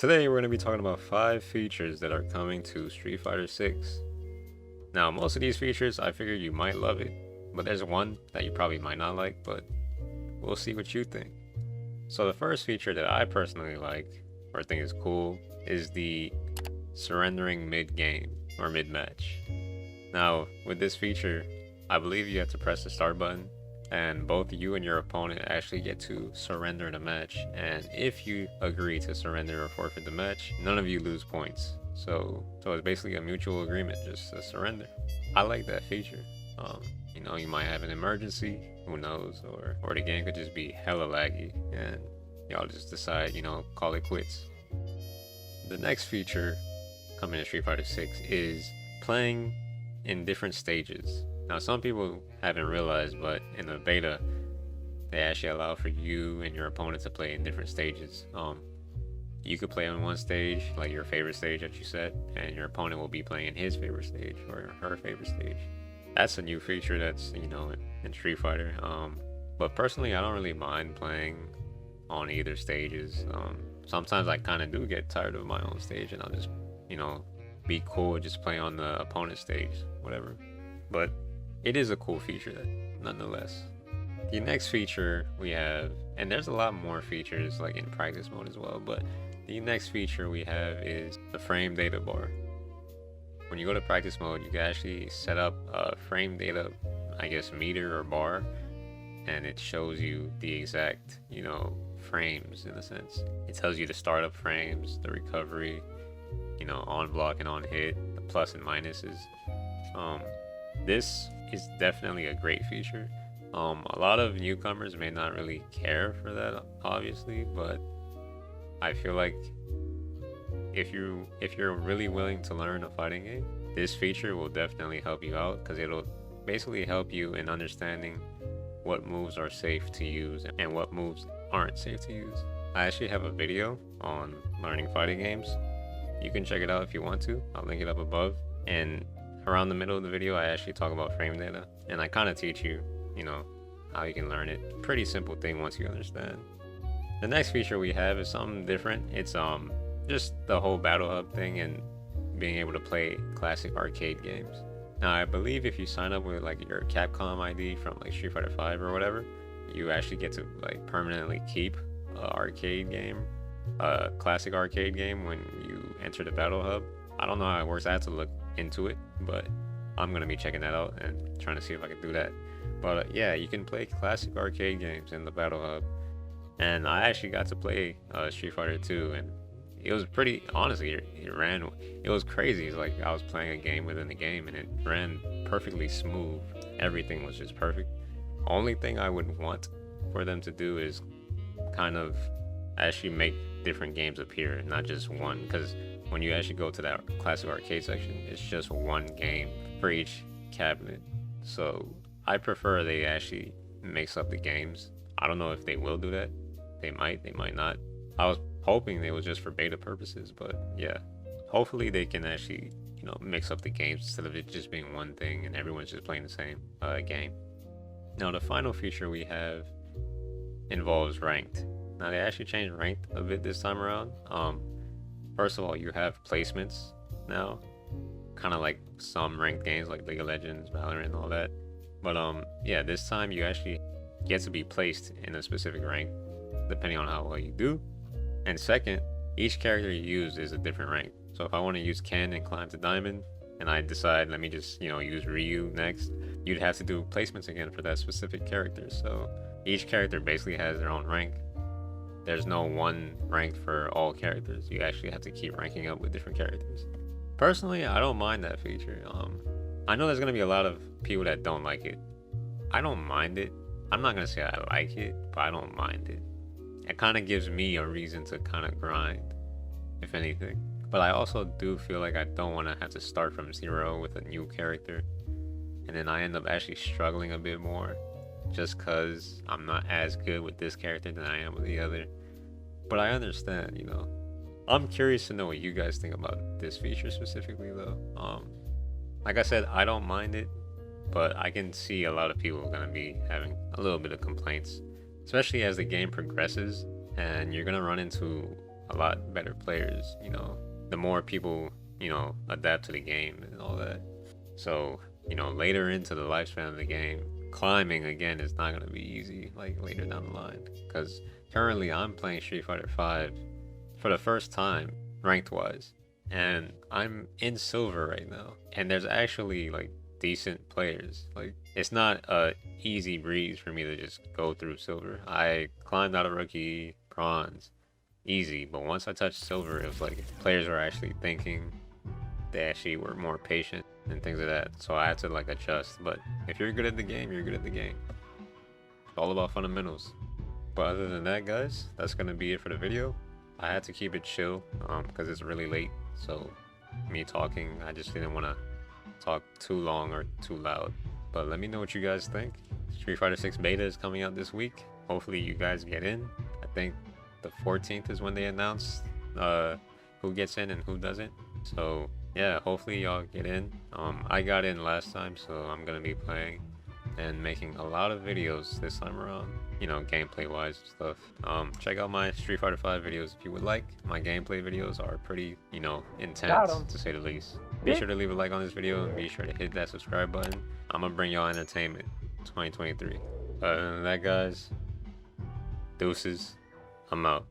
Today we're going to be talking about 5 features that are coming to Street Fighter 6. Now, most of these features I figure you might love it, but there's one that you probably might not like, but we'll see what you think. So the first feature that I personally like, or think is cool, is the surrendering mid-game or mid-match. Now, with this feature, I believe you have to press the start button, and both you and your opponent actually get to surrender the match. And if you agree to surrender or forfeit the match, none of you lose points. So it's basically a mutual agreement just to surrender. I like that feature. You might have an emergency, who knows, or the game could just be hella laggy and y'all just decide, call it quits. The next feature coming to Street Fighter 6 is playing in different stages. Now, some people haven't realized, but in the beta, they actually allow for you and your opponent to play in different stages. You could play on one stage, like your favorite stage that you set, and your opponent will be playing his favorite stage or her favorite stage. That's a new feature that's, in Street Fighter. But personally, I don't really mind playing on either stages. Sometimes I kind of do get tired of my own stage, and I'll just, be cool with just playing on the opponent's stage, whatever. But it is a cool feature nonetheless. The next feature we have, and there's a lot more features like in practice mode as well, but the next feature we have is the frame data bar. When you go to practice mode, you can actually set up a frame data, meter or bar, and it shows you the exact, frames in a sense. It tells you the startup frames, the recovery, on block and on hit, the plus and minuses. This is definitely a great feature. A lot of newcomers may not really care for that, obviously, but I feel like if you're really willing to learn a fighting game, this feature will definitely help you out, because it'll basically help you in understanding what moves are safe to use and what moves aren't safe to use. I actually have a video on learning fighting games. You can check it out if you want to. I'll link it up above. And around the middle of the video, I actually talk about frame data, and I kind of teach you, how you can learn it. Pretty simple thing once you understand. The next feature we have is something different. It's just the whole battle hub thing and being able to play classic arcade games. Now, I believe if you sign up with like your Capcom ID from like Street Fighter 5 or whatever, you actually get to like permanently keep a arcade game, a classic arcade game, when you enter the battle hub. I don't know how it works. I have to look into it, but I'm gonna be checking that out and trying to see if I can do that. But yeah, you can play classic arcade games in the battle hub, and I actually got to play Street Fighter 2, and it was pretty, honestly, it was crazy. It's like I was playing a game within the game, and it ran perfectly smooth. Everything was just perfect. Only thing I would want for them to do is kind of actually make different games appear, not just one, because when you actually go to that classic arcade section, it's just one game for each cabinet. So I prefer they actually mix up the games. I don't know if they will do that. They might not. I was hoping they was just for beta purposes, but yeah, hopefully they can actually, mix up the games instead of it just being one thing and everyone's just playing the same game. Now, the final feature we have involves ranked. Now, they actually changed ranked a bit this time around. First of all, you have placements now, kind of like some ranked games like League of Legends, Valorant, and all that. But yeah, this time you actually get to be placed in a specific rank depending on how well you do. And second, each character you use is a different rank. So if I want to use Ken and climb to Diamond, and I decide let me just use Ryu next, you'd have to do placements again for that specific character. So each character basically has their own rank. There's no one rank for all characters. You actually have to keep ranking up with different characters. Personally, I don't mind that feature. I know there's gonna be a lot of people that don't like it. I don't mind it. I'm not gonna say I like it, but I don't mind it. It kind of gives me a reason to kind of grind, if anything. But I also do feel like I don't want to have to start from zero with a new character, and then I end up actually struggling a bit more just because I'm not as good with this character than I am with the other. But I understand, I'm curious to know what you guys think about this feature specifically, though. Like I said, I don't mind it, but I can see a lot of people are going to be having a little bit of complaints, especially as the game progresses and you're going to run into a lot better players, you know, the more people, you know, adapt to the game and all that. So, you know, later into the lifespan of the game, climbing again is not going to be easy, like later down the line. Because currently I'm playing Street Fighter 5 for the first time, ranked wise. And I'm in silver right now. And there's actually like decent players. Like, it's not a easy breeze for me to just go through silver. I climbed out of rookie, bronze, easy. But once I touched silver, it was like players were actually thinking. They actually were more patient and things like that. So I had to like adjust. But if you're good at the game, you're good at the game. It's all about fundamentals. But other than that, guys, that's gonna be it for the video. I had to keep it chill because it's really late. So me talking, I just didn't want to talk too long or too loud. But let me know what you guys think. Street Fighter 6 beta is coming out this week. Hopefully you guys get in. I think the 14th is when they announce who gets in and who doesn't. So yeah, hopefully y'all get in. I got in last time, so I'm gonna be playing and making a lot of videos this time around, you know, gameplay wise stuff. Check out my Street Fighter 5 videos if you would like. My gameplay videos are pretty, you know, intense to say the least. Be sure to leave a like on this video and be sure to hit that subscribe button. I'm gonna bring y'all entertainment 2023. Other than that, guys, deuces, I'm out.